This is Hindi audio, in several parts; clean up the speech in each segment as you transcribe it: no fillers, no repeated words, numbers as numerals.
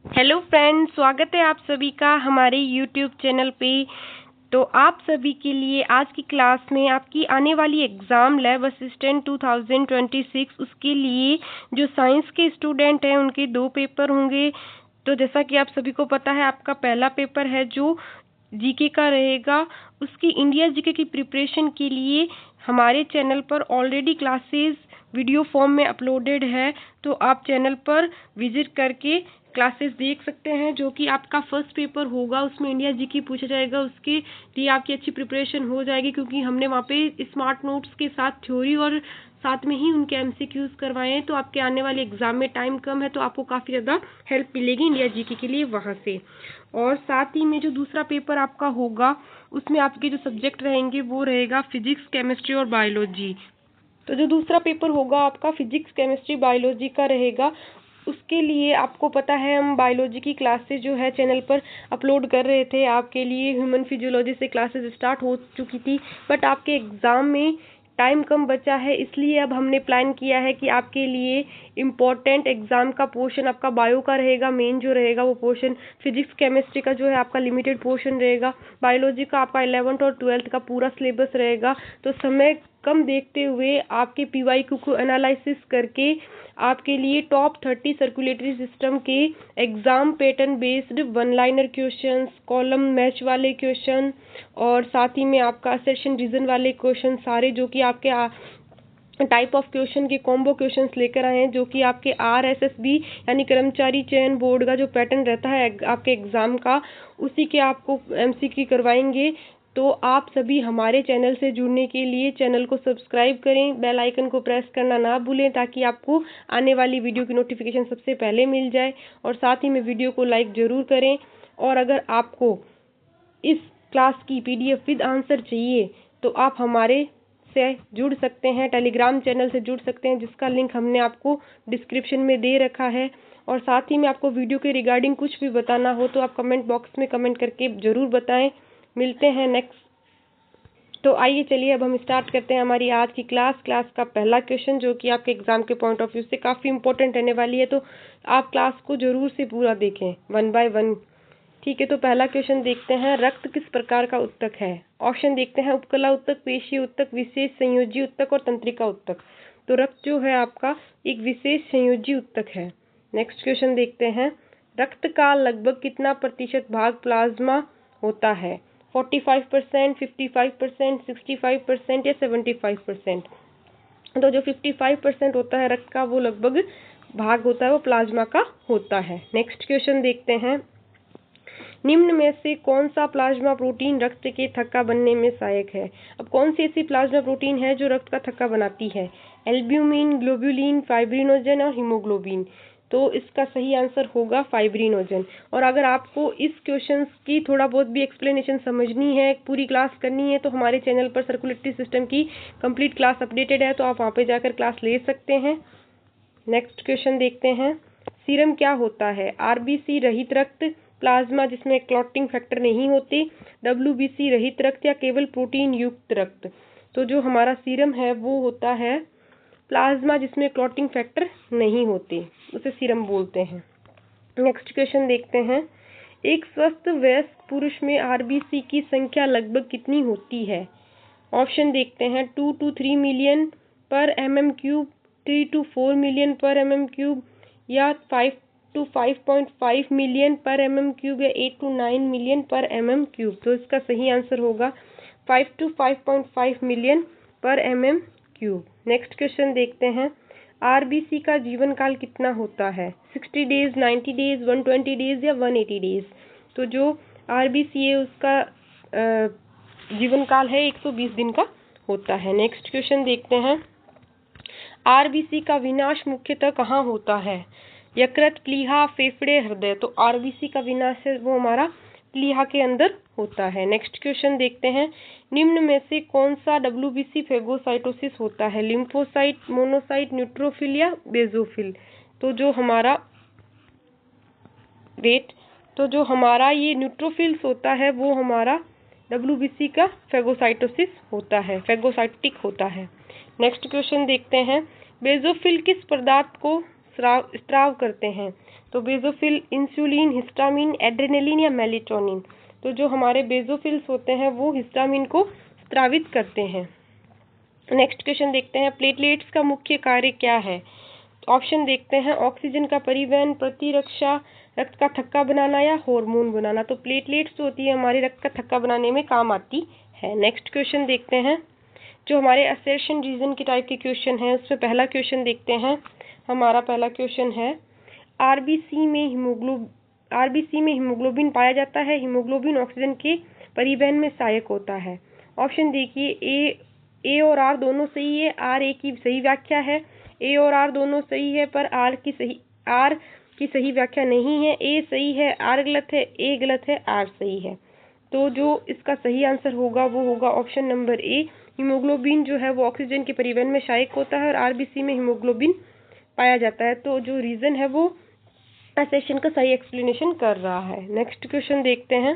हेलो फ्रेंड्स, स्वागत है आप सभी का हमारे यूट्यूब चैनल पे। तो आप सभी के लिए आज की क्लास में आपकी आने वाली एग्ज़ाम लैब असिस्टेंट 2026 उसके लिए जो साइंस के स्टूडेंट हैं उनके 2 पेपर होंगे। तो जैसा कि आप सभी को पता है, आपका पहला पेपर है जो जीके का रहेगा। उसकी इंडिया जीके की प्रिपरेशन के लिए हमारे चैनल पर ऑलरेडी क्लासेस वीडियो फॉर्म में अपलोडेड है, तो आप चैनल पर विजिट करके क्लासेस देख सकते हैं। जो कि आपका फर्स्ट पेपर होगा, उसमें इंडिया जीके पूछा जाएगा, उसके लिए आपकी अच्छी प्रिपरेशन हो जाएगी, क्योंकि हमने वहाँ पे स्मार्ट नोट्स के साथ थ्योरी और साथ में ही उनके एमसीक्यूज करवाए हैं। तो आपके आने वाले एग्जाम में टाइम कम है, तो आपको काफ़ी ज़्यादा हेल्प मिलेगी इंडिया जीके के लिए वहाँ से। और साथ ही में जो दूसरा पेपर आपका होगा, उसमें आपके जो सब्जेक्ट रहेंगे वो रहेगा फिजिक्स, केमिस्ट्री और बायोलॉजी। तो जो दूसरा पेपर होगा आपका फिजिक्स, केमिस्ट्री, बायोलॉजी का रहेगा। उसके लिए आपको पता है, हम बायोलॉजी की क्लासेस जो है चैनल पर अपलोड कर रहे थे आपके लिए। ह्यूमन फिजियोलॉजी से क्लासेस स्टार्ट हो चुकी थी, बट आपके एग्ज़ाम में टाइम कम बचा है, इसलिए अब हमने प्लान किया है कि आपके लिए इम्पोर्टेंट एग्ज़ाम का पोर्शन आपका बायो का रहेगा। मेन जो रहेगा वो पोर्शन फिजिक्स, केमिस्ट्री का जो है आपका लिमिटेड पोर्शन रहेगा। बायोलॉजी का आपका 11th और 12th का पूरा सिलेबस रहेगा। तो समय कम देखते हुए आपके पीवाईक्यू को एनालिसिस करके आपके लिए टॉप 30 सर्कुलेटरी सिस्टम के exam pattern based one liner questions, column match वाले क्वेश्चन और साथ ही में आपका असर्शन रीजन वाले क्वेश्चन, सारे जो कि आपके टाइप ऑफ क्वेश्चन के कॉम्बो क्वेश्चंस लेकर आए हैं, जो कि आपके आरएसएसबी यानी कर्मचारी चयन बोर्ड का जो पैटर्न रहता है आपके एग्जाम का, उसी के आपको एमसीक्यू करवाएंगे। तो आप सभी हमारे चैनल से जुड़ने के लिए चैनल को सब्सक्राइब करें, बेल आइकन को प्रेस करना ना भूलें, ताकि आपको आने वाली वीडियो की नोटिफिकेशन सबसे पहले मिल जाए। और साथ ही में वीडियो को लाइक ज़रूर करें। और अगर आपको इस क्लास की पीडीएफ विद आंसर चाहिए तो आप हमारे से जुड़ सकते हैं, टेलीग्राम चैनल से जुड़ सकते हैं, जिसका लिंक हमने आपको डिस्क्रिप्शन में दे रखा है। और साथ ही में आपको वीडियो के रिगार्डिंग कुछ भी बताना हो तो आप कमेंट बॉक्स में कमेंट करके ज़रूर बताएं। मिलते हैं नेक्स्ट। तो आइए चलिए अब हम स्टार्ट करते हैं हमारी आज की क्लास का पहला क्वेश्चन, जो कि आपके एग्जाम के पॉइंट ऑफ व्यू से काफ़ी इंपॉर्टेंट रहने वाली है। तो आप क्लास को जरूर से पूरा देखें, 1 बाय 1। ठीक है, तो पहला क्वेश्चन देखते हैं। रक्त किस प्रकार का उत्तक है? ऑप्शन देखते हैं, उपकला उत्तक, पेशीय उत्तक, विशेष संयोजी उत्तक और तंत्रिका उत्तक। तो रक्त जो है आपका एक विशेष संयोजी उत्तक है। नेक्स्ट क्वेश्चन देखते हैं। रक्त का लगभग कितना प्रतिशत भाग प्लाज्मा होता है? 45%, 55%, 65% या 75%? तो जो 55% होता है रक्त का, वो लगभग भाग होता है वो प्लाज्मा का होता है। नेक्स्ट क्वेश्चन देखते हैं। निम्न में से कौन सा प्लाज्मा प्रोटीन रक्त के थक्का बनने में सहायक है? अब कौन सी ऐसी प्लाज्मा प्रोटीन है जो रक्त का थक्का बनाती है? एल्ब्यूमिन, ग्लोबुलिन, फाइब्रिनोजन और हीमोग्लोबिन। तो इसका सही आंसर होगा फाइब्रिनोजन। और अगर आपको इस क्वेश्चन की थोड़ा बहुत भी एक्सप्लेनेशन समझनी है, पूरी क्लास करनी है, तो हमारे चैनल पर सर्कुलेटरी सिस्टम की कंप्लीट क्लास अपडेटेड है, तो आप वहाँ पे जाकर क्लास ले सकते हैं। नेक्स्ट क्वेश्चन देखते हैं। सीरम क्या होता है? आरबीसी रहित रक्त, प्लाज्मा जिसमें क्लॉटिंग फैक्टर नहीं होते, डब्ल्यूबीसी रहित रक्त या केवल प्रोटीन युक्त रक्त? तो जो हमारा सीरम है वो होता है प्लाज्मा जिसमें क्लॉटिंग फैक्टर नहीं होते, उसे सीरम बोलते हैं। नेक्स्ट क्वेश्चन देखते हैं। एक स्वस्थ वयस्क पुरुष में आरबीसी की संख्या लगभग कितनी होती है? ऑप्शन देखते हैं, 2 to 3 मिलियन पर mm3, 3 to 4 मिलियन पर mm3 या 5 to 5.5 मिलियन पर mm3 या 8 to 9 मिलियन पर mm3। तो इसका सही आंसर होगा 5 to 5.5 मिलियन पर mm3। नेक्स्ट क्वेश्चन देखते हैं। आरबीसी का जीवन काल कितना होता है? 60 डेज, 90 डेज, 120 डेज या 180 डेज? तो जो आरबीसी है उसका जीवन काल है 120 दिन का होता है। नेक्स्ट क्वेश्चन देखते हैं। आरबीसी का विनाश मुख्यतः कहाँ होता है? यकृत, प्लीहा, फेफड़े, हृदय? तो आरबीसी का विनाश है वो हमारा प्लीहा के अंदर होता है। नेक्स्ट क्वेश्चन देखते हैं। निम्न में से कौन सा डब्ल्यूबीसी फेगोसाइटोसिस होता है? लिम्फोसाइट, मोनोसाइट, न्यूट्रोफिल या बेजोफिल? तो जो हमारा ये न्यूट्रोफिल्स होता है वो हमारा डब्ल्यूबीसी का फेगोसाइटोसिस होता है, फेगोसाइटिक होता है। नेक्स्ट क्वेश्चन देखते हैं। बेजोफिल किस पदार्थ को स्राव करते हैं? तो बेसोफिल इंसुलिन, हिस्टामिन, एड्रेनलिन या मेलेटोनिन। तो जो हमारे बेसोफिल्स होते हैं वो हिस्टामिन को स्रावित करते हैं। नेक्स्ट क्वेश्चन देखते हैं, प्लेटलेट्स का मुख्य कार्य क्या है। ऑप्शन देखते हैं, ऑक्सीजन का परिवहन, प्रतिरक्षा, रक्त का थक्का बनाना या हार्मोन बनाना। तो प्लेटलेट्स जो होती है हमारे रक्त का थक्का बनाने में काम आती है। नेक्स्ट क्वेश्चन देखते हैं, जो हमारे असर्शन रीजन के टाइप के क्वेश्चन है उसमें पहला क्वेश्चन देखते हैं। हमारा पहला क्वेश्चन है, आरबीसी में हीमोग्लोबिन पाया जाता है। हीमोग्लोबिन ऑक्सीजन के परिवहन में सहायक होता है। ऑप्शन देखिए, ए और आर दोनों सही है, आर ए की सही व्याख्या है। ए और आर दोनों सही है पर आर की सही व्याख्या नहीं है। ए सही है, आर गलत है, ए गलत है, आर सही है। तो जो इसका सही आंसर होगा वो होगा ऑप्शन नंबर ए। हीमोग्लोबिन जो है वो ऑक्सीजन के परिवहन में सहायक होता है और आरबीसी में हीमोग्लोबिन पाया जाता है। तो जो रीजन है वो सेशन का सही एक्सप्लेनेशन कर रहा है। नेक्स्ट क्वेश्चन देखते हैं।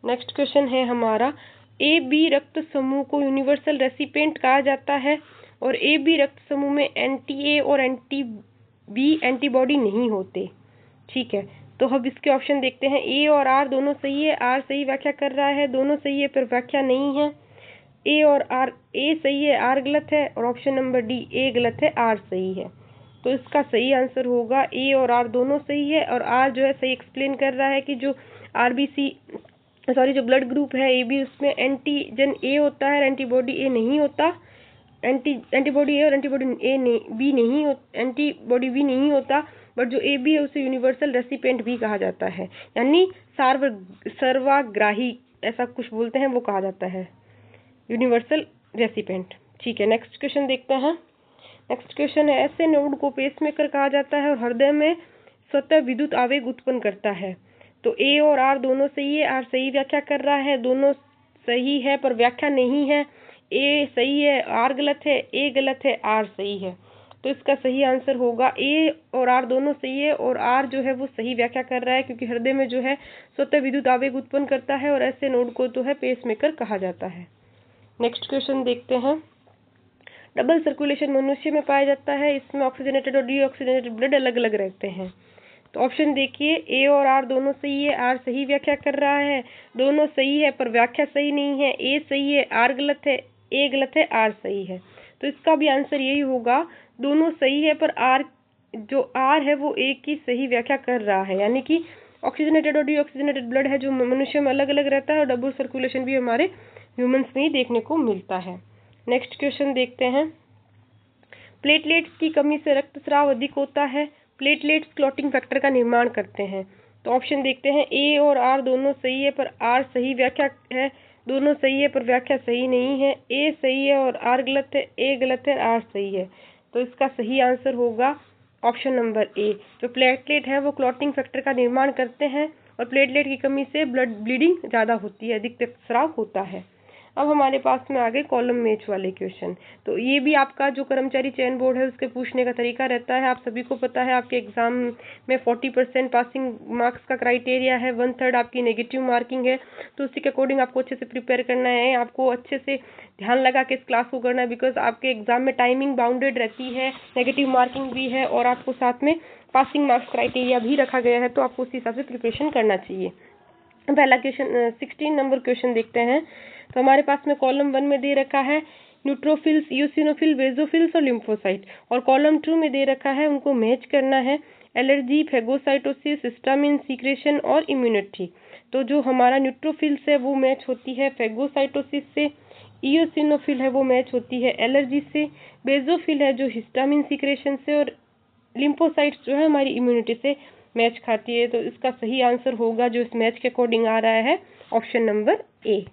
नेक्स्ट क्वेश्चन है हमारा, ए बी रक्त समूह को यूनिवर्सल रेसिपिएंट कहा जाता है और ए बी रक्त समूह में एंटी ए और एंटी बी एंटीबॉडी नहीं होते। ठीक है, तो अब इसके ऑप्शन देखते हैं। ए और आर दोनों सही है, आर सही व्याख्या कर रहा है, दोनों सही है पर व्याख्या नहीं है। ए और आर, ए सही है, आर गलत है और ऑप्शन नंबर डी ए गलत है, आर सही है। तो इसका सही आंसर होगा ए और आर दोनों सही है और आर जो है सही एक्सप्लेन कर रहा है कि जो जो ब्लड ग्रुप है ए बी उसमें एंटीजन ए होता है, एंटीबॉडी ए नहीं होता। एंटीबॉडी ए और एंटीबॉडी बी नहीं होता, बट जो ए बी है उसे यूनिवर्सल रेसिपिएंट भी कहा जाता है, यानी सर्वग्राही ऐसा कुछ बोलते हैं वो कहा जाता है, यूनिवर्सल रेसिपिएंट। ठीक है, नेक्स्ट क्वेश्चन देखते हैं। नेक्स्ट क्वेश्चन है, ऐसे नोड को पेसमेकर कहा जाता है और हृदय में स्वतः विद्युत आवेग उत्पन्न करता है। तो ए और आर दोनों सही है, आर सही व्याख्या कर रहा है, दोनों सही है पर व्याख्या नहीं है। ए सही है, आर गलत है, ए गलत है, आर सही है। तो इसका सही आंसर होगा ए और आर दोनों सही है और आर जो है वो सही व्याख्या कर रहा है क्योंकि हृदय में जो है स्वतः विद्युत आवेग उत्पन्न करता है और ऐसे नोड को तो है पेसमेकर कहा जाता है। नेक्स्ट क्वेश्चन देखते हैं, डबल सर्कुलेशन मनुष्य में पाया जाता है, इसमें ऑक्सीजनेटेड और डीऑक्सीजनेटेड ब्लड अलग अलग रहते हैं। तो ऑप्शन देखिए, ए और आर दोनों सही है, आर सही व्याख्या कर रहा है, दोनों सही है पर व्याख्या सही नहीं है। ए सही है, आर गलत है, ए गलत है, आर सही है। तो इसका भी आंसर यही होगा, दोनों सही है पर आर है वो ए की सही व्याख्या कर रहा है, यानी कि ऑक्सीजनेटेड और डीऑक्सीजनेटेड ब्लड है जो मनुष्य में अलग अलग रहता है और डबल सर्कुलेशन भी हमारे ह्यूमंस में ही देखने को मिलता है। नेक्स्ट क्वेश्चन देखते हैं, प्लेटलेट्स की कमी से रक्तस्राव अधिक होता है। प्लेटलेट्स क्लॉटिंग फैक्टर का निर्माण करते हैं। तो ऑप्शन देखते हैं, ए और आर दोनों सही है पर आर सही व्याख्या है, दोनों सही है पर व्याख्या सही नहीं है। ए सही है और आर गलत है, ए गलत है, आर सही है। तो इसका सही आंसर होगा ऑप्शन नंबर ए। जो प्लेटलेट है वो क्लॉटिंग फैक्टर का निर्माण करते हैं और प्लेटलेट की कमी से ब्लीडिंग ज़्यादा होती है, अधिक रक्तस्राव होता है। अब हमारे पास में आ गए कॉलम मैच वाले क्वेश्चन। तो ये भी आपका जो कर्मचारी चयन बोर्ड है उसके पूछने का तरीका रहता है। आप सभी को पता है आपके एग्जाम में 40% पासिंग मार्क्स का क्राइटेरिया है, 1/3 आपकी नेगेटिव मार्किंग है। तो उसी के अकॉर्डिंग आपको अच्छे से प्रिपेयर करना है, आपको अच्छे से ध्यान लगा के इस क्लास को करना है, बिकॉज आपके एग्जाम में टाइमिंग बाउंडेड रहती है, नेगेटिव मार्किंग भी है और आपको साथ में पासिंग मार्क्स क्राइटेरिया भी रखा गया है, तो आपको उस हिसाब से प्रिपरेशन करना चाहिए। पहला क्वेश्चन 16 नंबर क्वेश्चन देखते हैं। तो हमारे पास में कॉलम 1 में दे रखा है न्यूट्रोफिल्स, यूसिनोफिल, बेसोफिल्स और लिम्फोसाइट, और कॉलम 2 में दे रखा है उनको मैच करना है, एलर्जी, फेगोसाइटोसिस, हिस्टामिन सीक्रेशन और इम्यूनिटी। तो जो हमारा न्यूट्रोफिल्स है वो मैच होती है फेगोसाइटोसिस से, ईओसिनोफिल है वो मैच होती है एलर्जी से, बेसोफिल है जो हिस्टामिन सीक्रेशन से और लिम्फोसाइट्स जो है हमारी इम्यूनिटी से मैच खाती है। तो इसका सही आंसर होगा जो इस मैच के अकॉर्डिंग आ रहा है option number A.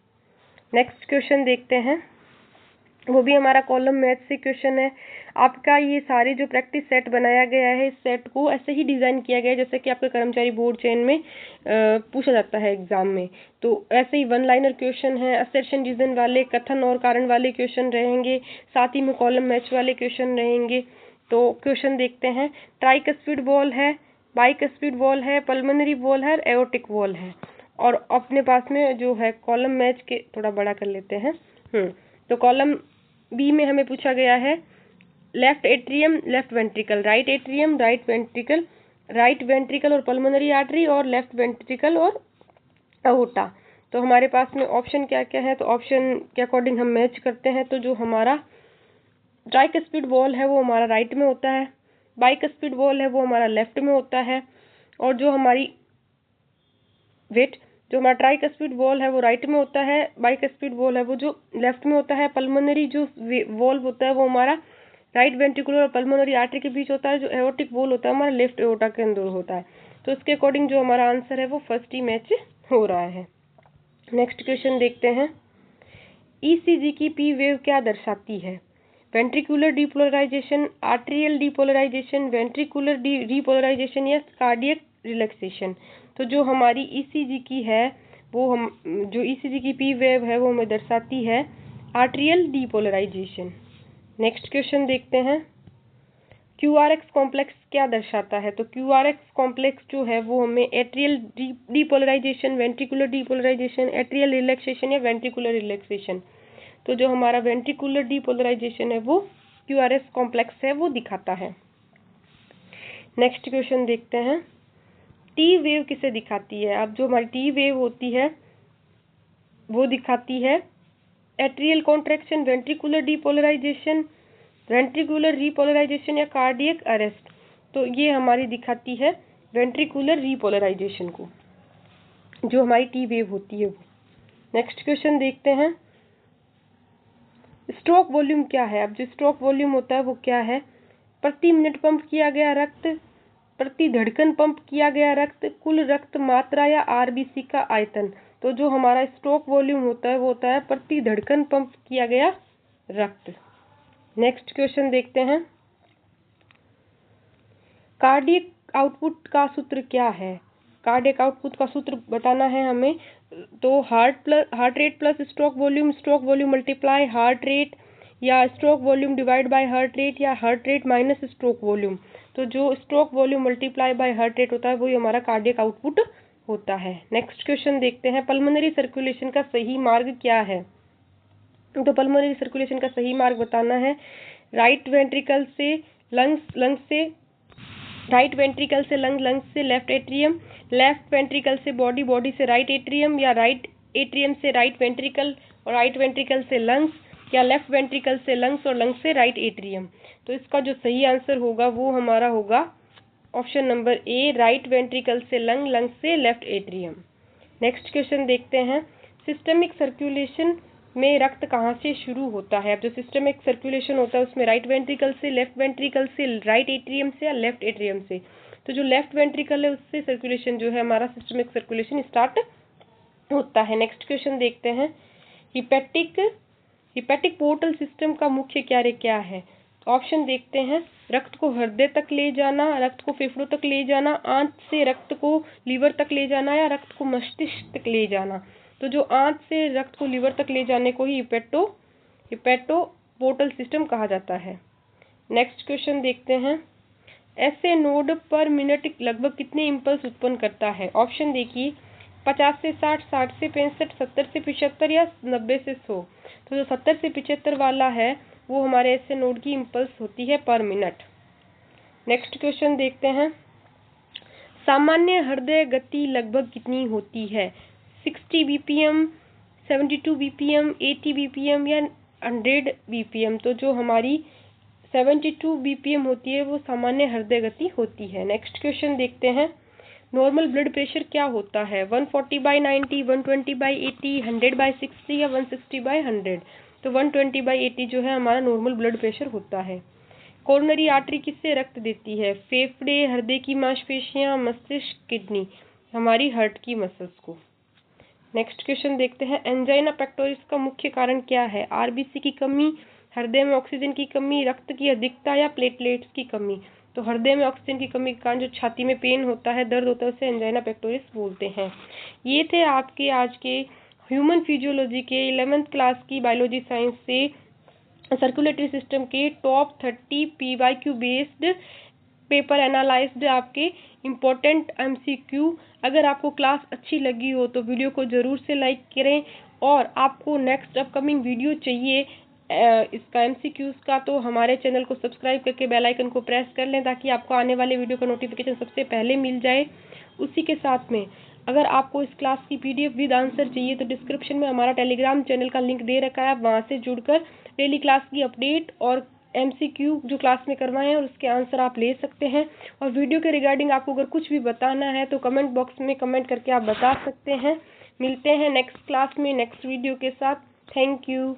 Next question देखते हैं, वो भी हमारा कॉलम मैथ से क्वेश्चन है। आपका ये सारे जो प्रैक्टिस सेट बनाया गया है, इस सेट को ऐसे ही डिज़ाइन किया गया है जैसे कि आपके कर्मचारी बोर्ड चयन में पूछा जाता है एग्जाम में। तो ऐसे ही 1 लाइनर क्वेश्चन है, असर्शन रीजन वाले, कथन और कारण वाले क्वेश्चन रहेंगे, साथ ही में कॉलम मैच वाले क्वेश्चन रहेंगे। तो क्वेश्चन देखते हैं, ट्राइकस्पिड वॉल है, बाइकस्पिड वॉल है, पल्मोनरी वॉल है, एओर्टिक वॉल है। और अपने पास में जो है कॉलम मैच के थोड़ा बड़ा कर लेते हैं। तो कॉलम बी में हमें पूछा गया है left atrium, left ventricle, right atrium, right ventricle, right ventricle और पल्मोनरी आर्टरी, और लेफ्ट वेंट्रिकल और अओर्टा। तो हमारे पास में ऑप्शन क्या क्या है, तो ऑप्शन के अकॉर्डिंग हम मैच करते हैं। तो जो हमारा ट्राइकस्पिड वॉल है वो हमारा राइट में होता है, बाइकस्पिड वॉल है वो हमारा लेफ्ट में होता है, और जो हमारी जो हमारा ट्राइकस्पिड वॉल है वो राइट में होता है, बाइकस्पिड वॉल है वो जो लेफ्ट में होता है, पल्मोनरी जो वॉल होता है वो हमारा राइट वेंट्रिकुलर और पल्मोनरी आर्टरी के बीच होता है, जो एओर्टिक वॉल होता है हमारा लेफ्ट एओर्टा के अंदर होता है। तो इसके अकॉर्डिंग जो हमारा आंसर है वो फर्स्ट ही मैच हो रहा है। नेक्स्ट क्वेश्चन देखते हैं, ईसीजी की पी वेव क्या दर्शाती है? Ventricular depolarization, arterial depolarization, ventricular repolarization या कार्डियक रिलैक्सेशन। तो जो हमारी ईसीजी की है वो जो ईसीजी की पी वेव है वो हमें दर्शाती है आर्टेरियल डीपोलराइजेशन। नेक्स्ट क्वेश्चन देखते हैं, क्यूआरएक्स कॉम्प्लेक्स क्या दर्शाता है? तो क्यूआरएक्स कॉम्प्लेक्स जो है वो हमें atrial depolarization, ventricular depolarization, atrial relaxation या वेंट्रिकुलर रिलैक्सेशन। तो जो हमारा वेंट्रिकुलर डीपोलराइजेशन है वो क्यूआरएस कॉम्प्लेक्स है वो दिखाता है। नेक्स्ट क्वेश्चन देखते हैं, टी वेव किसे दिखाती है? अब जो हमारी टी वेव होती है वो दिखाती है atrial contraction, ventricular depolarization, ventricular repolarization या कार्डियक अरेस्ट। तो ये हमारी दिखाती है वेंट्रिकुलर रीपोलराइजेशन को, जो हमारी टी वेव होती है वो। नेक्स्ट क्वेश्चन देखते हैं, स्ट्रोक वॉल्यूम क्या है? अब जो स्ट्रोक वॉल्यूम होता है वो क्या है? प्रति मिनट पंप किया गया रक्त, प्रति धड़कन पंप किया गया रक्त, कुल रक्त मात्रा या आरबीसी का आयतन। तो जो हमारा स्ट्रोक वॉल्यूम होता है वो होता है प्रति धड़कन पंप किया गया रक्त। नेक्स्ट क्वेश्चन देखते हैं, कार्डियक आउटपुट का सूत्र क्या है? कार्डियक आउटपुट का सूत्र बताना है हमें। तो heart rate plus stroke volume multiply heart rate, या stroke volume divide by heart rate, या heart rate minus stroke volume. तो जो stroke volume multiply by heart rate होता है वही हमारा कार्डियक आउटपुट होता है। नेक्स्ट क्वेश्चन देखते हैं, पल्मोनरी सर्कुलेशन का सही मार्ग क्या है? तो पल्मोनरी सर्कुलेशन का सही मार्ग बताना है, राइट वेंट्रिकल से लंग्स से राइट वेंट्रिकल से लंग्स से लेफ्ट एट्रियम, लेफ्ट वेंट्रिकल से बॉडी से राइट एट्रियम, या राइट एट्रियम से राइट वेंट्रिकल और राइट वेंट्रिकल से लंग्स, या लेफ्ट वेंट्रिकल से लंग्स और लंग्स से राइट एट्रियम। तो इसका जो सही आंसर होगा वो हमारा होगा option number A, right ventricle से लंग्स से लेफ्ट एट्रियम। नेक्स्ट क्वेश्चन देखते हैं, सिस्टमिक सर्कुलेशन में रक्त कहाँ से शुरू होता है? अब जो सिस्टमिक सर्कुलेशन होता है उसमें राइट वेंट्रिकल से, लेफ्ट वेंट्रिकल से, राइट एट्रियम से या लेफ्ट एट्रियम से। तो जो लेफ्ट वेंट्रिकल है उससे सर्कुलेशन जो है हमारा सिस्टमिक सर्कुलेशन स्टार्ट होता है। नेक्स्ट क्वेश्चन देखते हैं, हिपैटिक पोर्टल सिस्टम का मुख्य कार्य क्या है? ऑप्शन देखते हैं, रक्त को हृदय तक ले जाना, रक्त को फेफड़ों तक ले जाना, आंत से रक्त को लीवर तक ले जाना, या रक्त को मस्तिष्क तक ले जाना। तो जो आंत से रक्त को लीवर तक ले जाने को ही हिपैटो पोर्टल सिस्टम कहा जाता है। नेक्स्ट क्वेश्चन देखते हैं, ऐसे नोड पर मिनट लगभग कितने इम्पल्स उत्पन्न करता है? ऑप्शन देखिए, 50 से 60, 60 से 65, 70 से 75 या 90 से 100। तो जो 70 से 75 वाला है वो हमारे ऐसे नोड की इम्पल्स होती है पर मिनट। नेक्स्ट क्वेश्चन देखते हैं, सामान्य हृदय गति लगभग कितनी होती है? 60 बीपीएम, 72 बीपीएम, 80 बीपीएम या 100 बीपीएम। तो जो हमारी 72 बीपीएम होती है वो सामान्य हृदय गति होती है। नेक्स्ट क्वेश्चन देखते हैं, नॉर्मल ब्लड प्रेशर क्या होता है? 140/90, 120/80, 100/60 या 160/100। तो 120/80 जो है हमारा नॉर्मल ब्लड प्रेशर होता है। कोरोनरी आर्टरी किससे रक्त देती है? फेफड़े, हृदय की मांसपेशियां, मस्तिष्क, किडनी, हमारी हार्ट की मसल्स को। नेक्स्ट क्वेश्चन देखते हैं, एंजाइना पेक्टोरिस का मुख्य कारण क्या है? आरबीसी की कमी, हृदय में ऑक्सीजन की कमी, रक्त की अधिकता या प्लेटलेट्स की कमी। तो हृदय में ऑक्सीजन की कमी के कारण जो छाती में पेन होता है, दर्द होता है, उसे एंजाइना पेक्टोरिस बोलते हैं। ये थे आपके आज के ह्यूमन फिजियोलॉजी के 11th क्लास की बायोलॉजी साइंस से सर्कुलेटरी सिस्टम के top 30 PYQ based paper analysed आपके इम्पोर्टेंट MCQ। अगर आपको क्लास अच्छी लगी हो तो वीडियो को ज़रूर से लाइक करें, और आपको नेक्स्ट अपकमिंग वीडियो चाहिए इसका एमसीक्यूज़ का, तो हमारे चैनल को सब्सक्राइब करके बेल आइकन को प्रेस कर लें ताकि आपको आने वाले वीडियो का नोटिफिकेशन सबसे पहले मिल जाए। उसी के साथ में अगर आपको इस क्लास की पीडीएफ विद आंसर चाहिए तो डिस्क्रिप्शन में हमारा टेलीग्राम चैनल का लिंक दे रखा है, आप वहाँ से जुड़कर डेली क्लास की अपडेट और एमसीक्यू जो क्लास में करवाए हैं और उसके आंसर आप ले सकते हैं। और वीडियो के रिगार्डिंग आपको अगर कुछ भी बताना है तो कमेंट बॉक्स में कमेंट करके आप बता सकते हैं। मिलते हैं नेक्स्ट क्लास में नेक्स्ट वीडियो के साथ। Thank you.